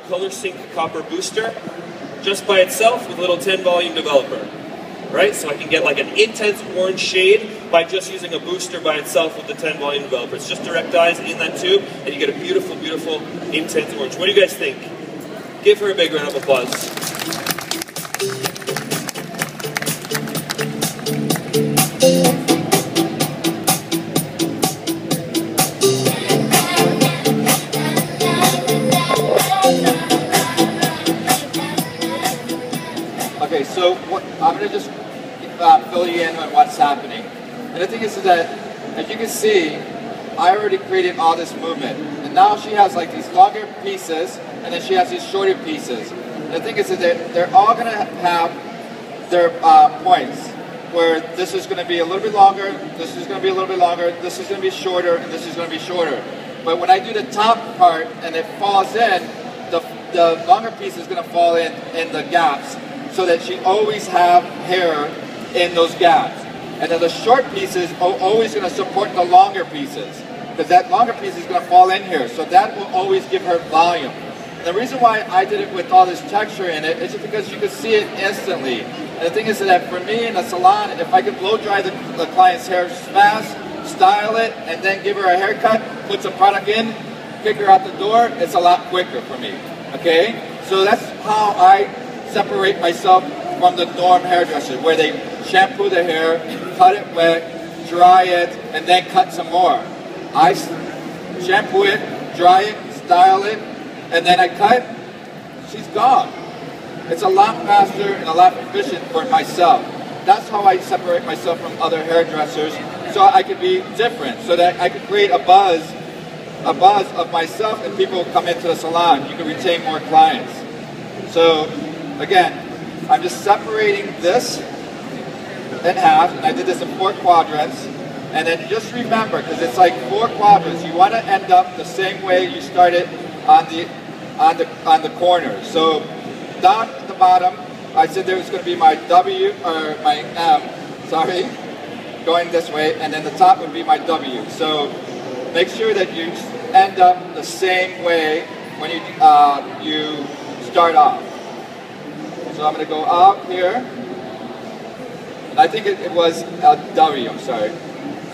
Color Sync Copper Booster just by itself with a little 10 volume developer. Right? So I can get like an intense orange shade by just using a booster by itself with the 10 volume developer. It's just direct dyes in that tube, and you get a beautiful, beautiful, intense orange. What do you guys think? Give her a big round of applause. Okay, so I'm going to just fill you in on what's happening. And the thing is that, as you can see, I already created all this movement. And now she has like these longer pieces, and then she has these shorter pieces. And the thing is that they're all going to have their points, where this is going to be a little bit longer, this is going to be a little bit longer, this is going to be shorter, and this is going to be shorter. But when I do the top part and it falls in, the longer piece is going to fall in the gaps, so that she always have hair in those gaps. And then the short pieces are always going to support the longer pieces, because that longer piece is going to fall in here. So that will always give her volume. And the reason why I did it with all this texture in it is just because you can see it instantly. And the thing is that for me in a salon, if I could blow dry the client's hair fast, style it, and then give her a haircut, put some product in, kick her out the door, it's a lot quicker for me. Okay? So that's how I separate myself from the norm hairdresser, where they shampoo the hair, cut it wet, dry it, and then cut some more. I shampoo it, dry it, style it, and then I cut, she's gone. It's a lot faster and a lot efficient for myself. That's how I separate myself from other hairdressers, so I could be different, so that I could create a buzz of myself, and people come into the salon. You can retain more clients. So again, I'm just separating this in half, and I did this in 4 quadrants. And then just remember, because it's like 4 quadrants, you want to end up the same way you started on the corners. So down at the bottom, I said there was going to be my W, or my M, sorry, going this way, and then the top would be my W. So make sure that you end up the same way when you start off. So I'm going to go out here, and I think it was a W, I'm sorry.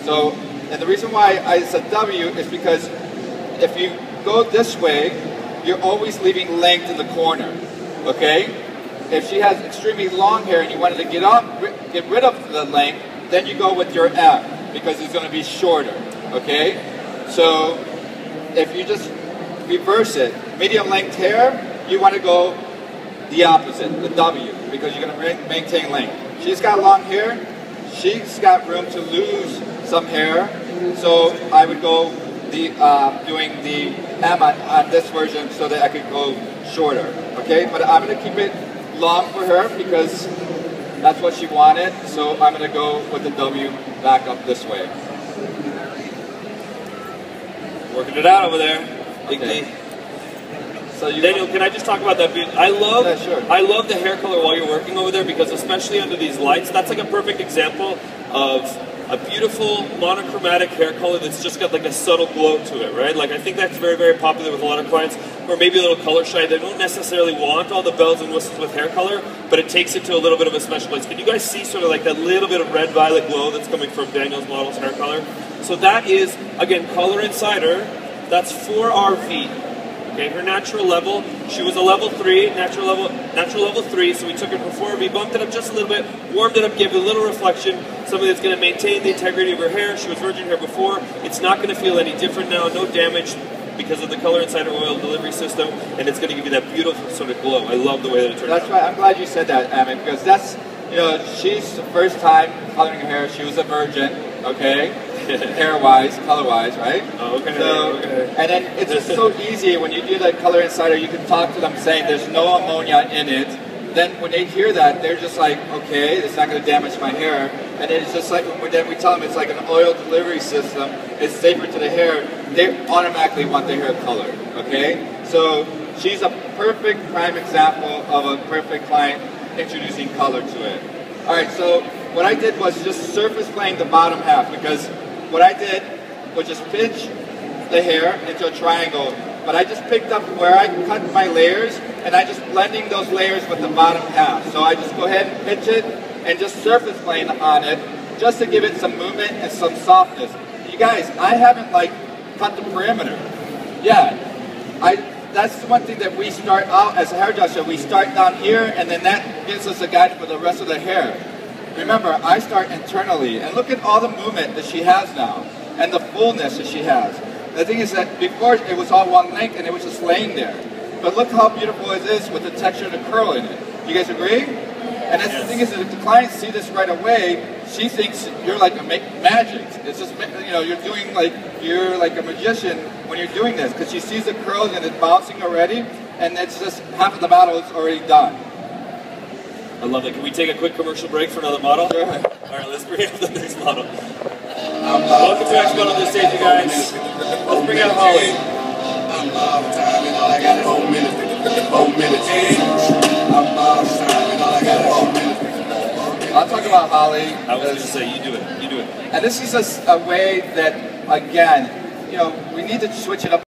So, and the reason why I said W is because if you go this way, you're always leaving length in the corner, okay? If she has extremely long hair and you wanted to get rid of the length, then you go with your M, because it's going to be shorter, okay? So, if you just reverse it, medium length hair, you want to go the opposite, the W, because you're going to maintain length. She's got long hair, she's got room to lose some hair, so I would go doing the M on this version so that I could go shorter, okay? But I'm going to keep it long for her because that's what she wanted, so I'm going to go with the W back up this way. Working it out over there, Big Okay. D. So Daniel, can I just talk about that? I love, Yeah, sure. I love the hair color while you're working over there, because especially under these lights, that's like a perfect example of a beautiful monochromatic hair color that's just got like a subtle glow to it, right? Like I think that's very, very popular with a lot of clients who are maybe a little color shy. They don't necessarily want all the bells and whistles with hair color, but it takes it to a little bit of a special place. Can you guys see sort of like that little bit of red-violet glow that's coming from Daniel's model's hair color? So that is, again, Color Insider. That's 4RV. Okay, her natural level, she was a level 3, natural level 3, so we took it from 4RV, bumped it up just a little bit, warmed it up, gave it a little reflection, something that's going to maintain the integrity of her hair. She was virgin hair before. It's not going to feel any different now, no damage because of the Color Insider oil delivery system, and it's going to give you that beautiful sort of glow. I love the way that it turned out. That's right, I'm glad you said that, Amit, because that's, you know, she's the first time coloring her hair. She was a virgin, okay? Hair-wise, color-wise, right? Oh, okay. So, okay. And then it's just so easy when you do that Color Insider, you can talk to them saying there's no ammonia in it. Then when they hear that, they're just like, okay, it's not going to damage my hair. And it's just like when we tell them it's like an oil delivery system, it's safer to the hair, they automatically want their hair colored, okay? So she's a perfect prime example of a perfect client introducing color to it. All right, so what I did was just surface plane the bottom half, because what I did was just pitch the hair into a triangle but I just picked up where I cut my layers, and I just blending those layers with the bottom half. So I just go ahead and pitch it and just surface plane on it, just to give it some movement and some softness. You guys, I haven't like cut the perimeter. Yeah, that's one thing that we start out as a hairdresser. We start down here, and then that gives us a guide for the rest of the hair. Remember, I start internally, and look at all the movement that she has now, and the fullness that she has. The thing is that before it was all one length, and it was just laying there. But look how beautiful it is with the texture and the curl in it. You guys agree? And that's the thing is that if the clients see this right away, she thinks you're like a magic. It's just, you know, you're like a magician when you're doing this, because she sees the curls and it's bouncing already, and it's just half of the model is already done. I love it. Can we take a quick commercial break for another model? Sure. All right, let's bring up the next model. Welcome to X Model on this stage, you guys. Let's bring out Holly. I'll talk about Holly. I was going to say, you do it. You do it. And this is a way that, again, you know, we need to switch it up.